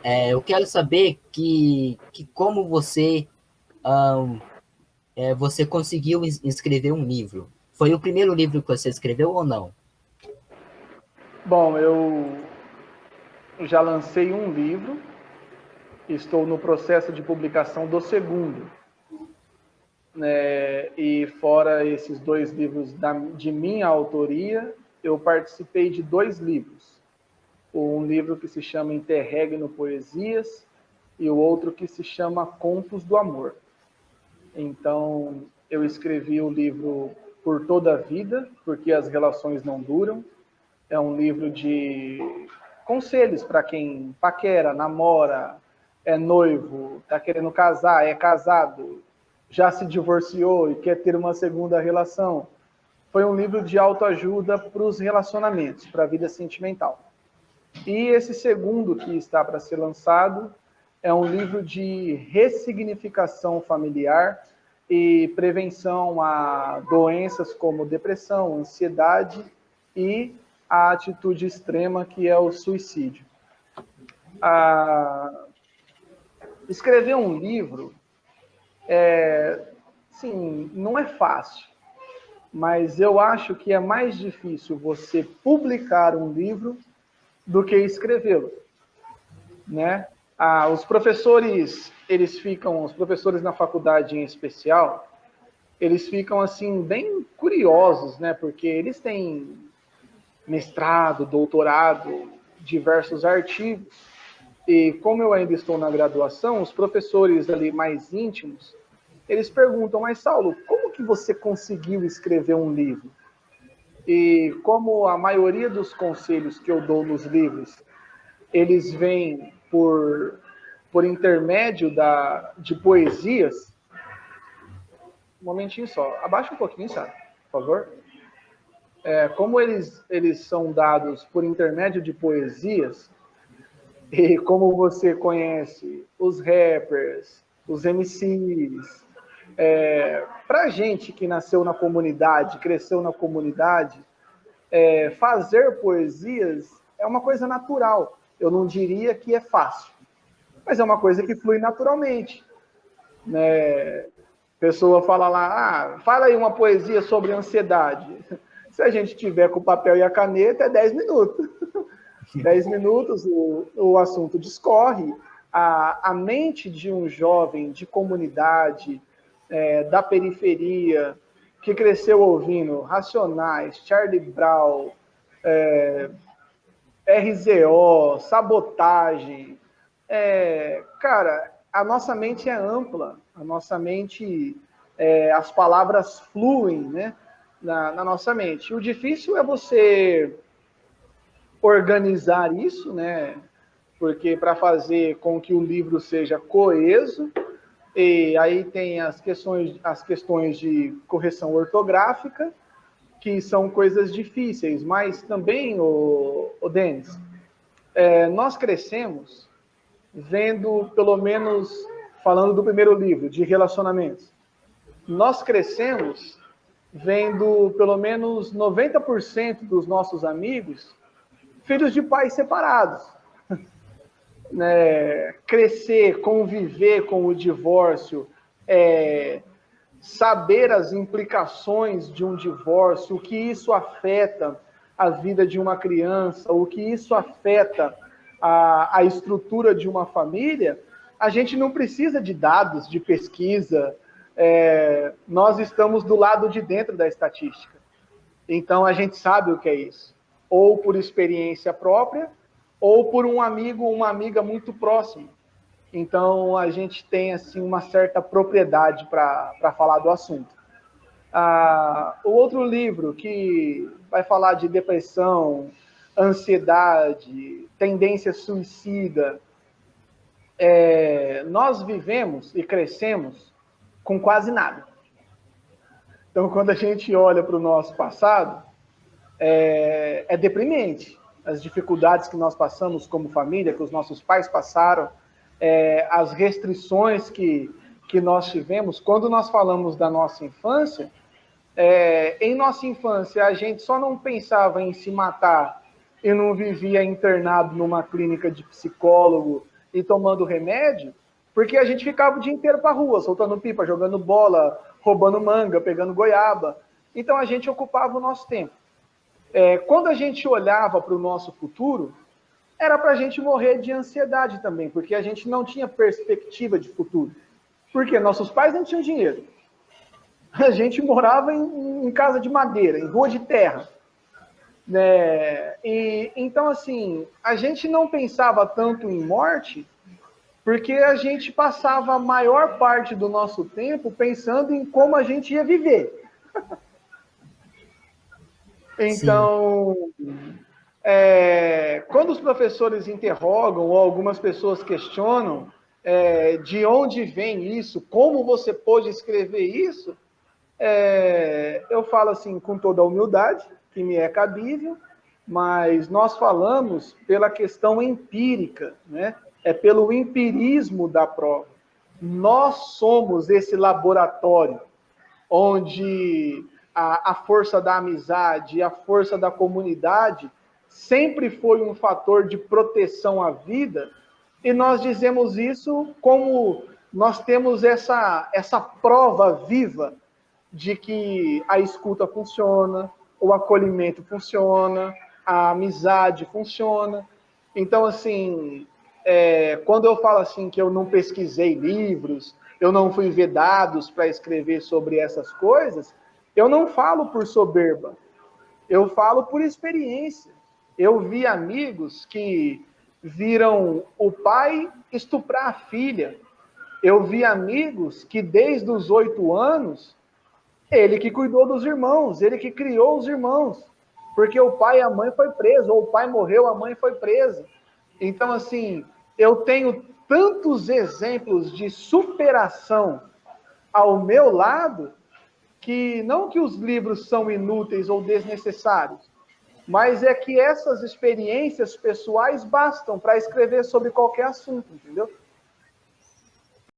Eu quero saber que como você conseguiu escrever um livro. Foi o primeiro livro que você escreveu ou não? Bom, eu já lancei um livro, estou no processo de publicação do segundo, né? E fora esses dois livros de minha autoria, eu participei de dois livros. Um livro que se chama Interregno Poesias e o outro que se chama Contos do Amor. Então, eu escrevi o livro Por Toda a Vida, porque as relações não duram. É um livro de conselhos para quem paquera, namora, é noivo, está querendo casar, é casado, já se divorciou e quer ter uma segunda relação. Foi um livro de autoajuda para os relacionamentos, para a vida sentimental. E esse segundo que está para ser lançado é um livro de ressignificação familiar e prevenção a doenças como depressão, ansiedade e a atitude extrema que é o suicídio. Escrever um livro, sim, não é fácil, mas eu acho que é mais difícil você publicar um livro do que escrevê-lo, né? Os professores, os professores na faculdade em especial, eles ficam assim bem curiosos, né? Porque eles têm mestrado, doutorado, diversos artigos. E como eu ainda estou na graduação, os professores ali mais íntimos, eles perguntam, mas Saulo, como que você conseguiu escrever um livro? E como a maioria dos conselhos que eu dou nos livros, eles vêm por intermédio de poesias. Um momentinho só, abaixa um pouquinho, sabe? Por favor. Como eles são dados por intermédio de poesias, e como você conhece os rappers, os MCs, para gente que nasceu na comunidade, cresceu na comunidade, fazer poesias é uma coisa natural. Eu não diria que é fácil, mas é uma coisa que flui naturalmente. Né? A pessoa fala lá, fala aí uma poesia sobre ansiedade. Se a gente tiver com o papel e a caneta, é 10 minutos. 10 minutos, o assunto discorre. A mente de um jovem de comunidade, da periferia, que cresceu ouvindo Racionais, Charlie Brown, RZO, Sabotagem. Cara, a nossa mente é ampla, a nossa mente, as palavras fluem, né, na nossa mente. O difícil é você organizar isso, né, porque para fazer com que o livro seja coeso, e aí tem as questões de correção ortográfica, que são coisas difíceis, mas também, o Denis, nós crescemos vendo, pelo menos, falando do primeiro livro, de relacionamentos, nós crescemos vendo, pelo menos, 90% dos nossos amigos filhos de pais separados. Né? Crescer, conviver com o divórcio, saber as implicações de um divórcio, o que isso afeta a vida de uma criança, o que isso afeta a estrutura de uma família, a gente não precisa de dados, de pesquisa, nós estamos do lado de dentro da estatística. Então, a gente sabe o que é isso. Ou por experiência própria, ou por um amigo ou uma amiga muito próxima. Então, a gente tem assim uma certa propriedade para falar do assunto. O outro livro que vai falar de depressão, ansiedade, tendência suicida, nós vivemos e crescemos com quase nada. Então, quando a gente olha para o nosso passado, é deprimente. As dificuldades que nós passamos como família, que os nossos pais passaram, as restrições que nós tivemos. Quando nós falamos da nossa infância, em nossa infância a gente só não pensava em se matar e não vivia internado numa clínica de psicólogo e tomando remédio, porque a gente ficava o dia inteiro para a rua, soltando pipa, jogando bola, roubando manga, pegando goiaba. Então a gente ocupava o nosso tempo. Quando a gente olhava para o nosso futuro, era para a gente morrer de ansiedade também, porque a gente não tinha perspectiva de futuro. Porque nossos pais não tinham dinheiro. A gente morava em casa de madeira, em rua de terra. Então, assim, a gente não pensava tanto em morte, porque a gente passava a maior parte do nosso tempo pensando em como a gente ia viver. Então, quando os professores interrogam ou algumas pessoas questionam de onde vem isso, como você pôde escrever isso, eu falo assim com toda a humildade, que me é cabível, mas nós falamos pela questão empírica, né? Pelo empirismo da prova. Nós somos esse laboratório onde a força da amizade, a força da comunidade sempre foi um fator de proteção à vida, e nós dizemos isso como nós temos essa prova viva de que a escuta funciona, o acolhimento funciona, a amizade funciona. Então, assim, quando eu falo assim que eu não pesquisei livros, eu não fui ver dados para escrever sobre essas coisas, eu não falo por soberba, eu falo por experiência. Eu vi amigos que viram o pai estuprar a filha. Eu vi amigos que desde os 8 anos, ele que cuidou dos irmãos, ele que criou os irmãos, porque o pai e a mãe foi preso, ou o pai morreu, a mãe foi presa. Então, assim, eu tenho tantos exemplos de superação ao meu lado, que não que os livros são inúteis ou desnecessários, mas é que essas experiências pessoais bastam para escrever sobre qualquer assunto, entendeu?